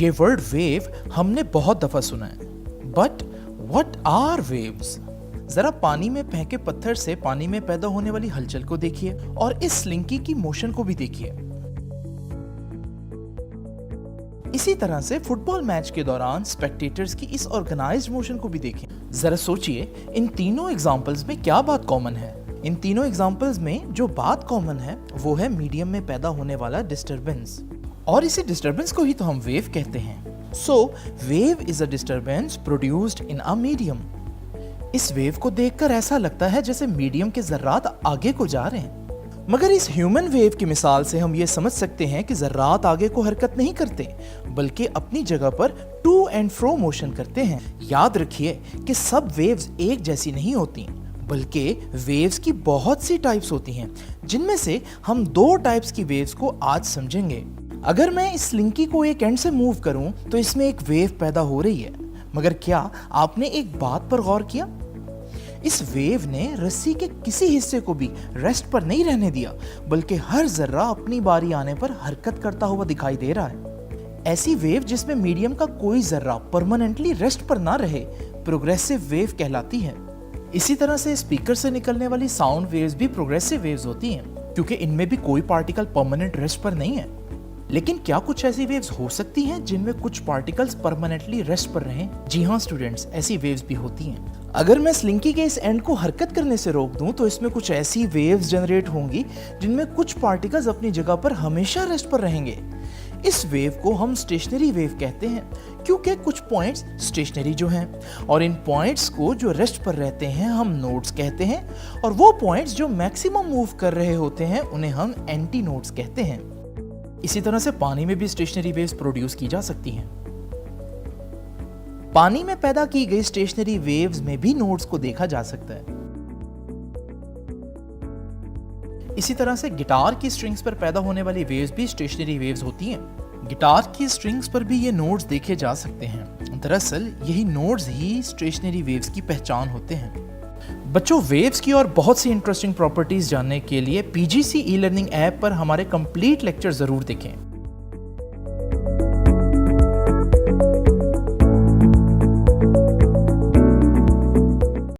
ये word wave हमने बहुत दफा सुना है, बट व्हाट आर वेव्स? जरा पानी में फेंके पत्थर से पानी में पैदा होने वाली हलचल को देखिए और इस स्लिंकी की मोशन को भी देखिए। इसी तरह से फुटबॉल मैच के दौरान स्पेक्टेटर्स की इस ऑर्गेनाइज्ड मोशन को भी देखें। जरा सोचिए, इन तीनों एग्जांपल्स में क्या बात कॉमन है? इन तीनों एग्जांपल्स में जो बात कॉमन है वो है मीडियम में पैदा होने वाला डिस्टरबेंस, और इसी डिस्टरबेंस को ही तो हम वेव कहते हैं। So wave is a disturbance produced in a medium. इस वेव को देखकर ऐसा लगता है जैसे मीडियम के जर्रात आगे को जा रहे हैं, मगर इस ह्यूमन वेव की मिसाल से हम ये समझ सकते हैं कि जर्रात आगे को हरकत नहीं करते, बल्कि अपनी जगह पर टू एंड फ्रो मोशन करते हैं। याद रखिए कि सब वेव्स एक जैसी नहीं होती, बल्कि वेव्स की बहुत सी टाइप्स होती हैं, जिनमें से हम दो टाइप्स की वेव्स को आज समझेंगे। अगर मैं इस स्लिंकी को एक एंड से मूव करूं तो इसमें एक वेव पैदा हो रही है, मगर क्या आपने एक बात पर गौर किया? इस वेव ने रस्सी के किसी हिस्से को भी रेस्ट पर नहीं रहने दिया, बल्कि हर जर्रा अपनी बारी आने पर हरकत करता हुआ दिखाई दे रहा है। ऐसी वेव जिसमें मीडियम का कोई जर्रा परमानेंटली रेस्ट पर ना रहे प्रोग्रेसिव वेव कहलाती है। इसी तरह से स्पीकर से निकलने वाली साउंड वेव्स भी प्रोग्रेसिव वेव्स होती हैं, क्योंकि इनमें भी कोई पार्टिकल परमानेंट रेस्ट पर नहीं है। लेकिन क्या कुछ ऐसी वेव्स हो सकती हैं जिनमें कुछ पार्टिकल्स परमानेंटली रेस्ट पर रहें? जी हाँ स्टूडेंट्स, ऐसी वेव्स भी होती हैं। अगर मैं स्लिंकी के इस एंड को हरकत करने से रोक दूं तो इसमें कुछ ऐसी वेव्स जनरेट होंगी जिनमें कुछ पार्टिकल्स अपनी जगह पर हमेशा रेस्ट पर रहेंगे। इस वेव को हम स्टेशनरी वेव कहते हैं, क्योंकि कुछ पॉइंट्स स्टेशनरी जो हैं, और इन पॉइंट्स को जो रेस्ट पर रहते हैं हम नोड्स कहते हैं, और वो पॉइंट्स जो मैक्सिमम मूव कर रहे होते हैं उन्हें हम एंटी नोड्स कहते हैं। इसी तरह से पानी में भी स्टेशनरी वेव्स प्रोड्यूस की जा सकती हैं। पानी में पैदा की गई स्टेशनरी वेव्स में भी नोड्स को देखा जा सकता है। इसी तरह से गिटार की स्ट्रिंग्स पर पैदा होने वाली वेव्स भी स्टेशनरी वेव्स होती हैं। गिटार की स्ट्रिंग्स पर भी ये नोड्स देखे जा सकते हैं। दरअसल यही नोड्स ही स्टेशनरी वेव्स की पहचान होते हैं। बच्चों, वेव्स की और बहुत सी इंटरेस्टिंग प्रॉपर्टीज जानने के लिए पीजीसी ई लर्निंग ऐप पर हमारे कंप्लीट लेक्चर जरूर देखें।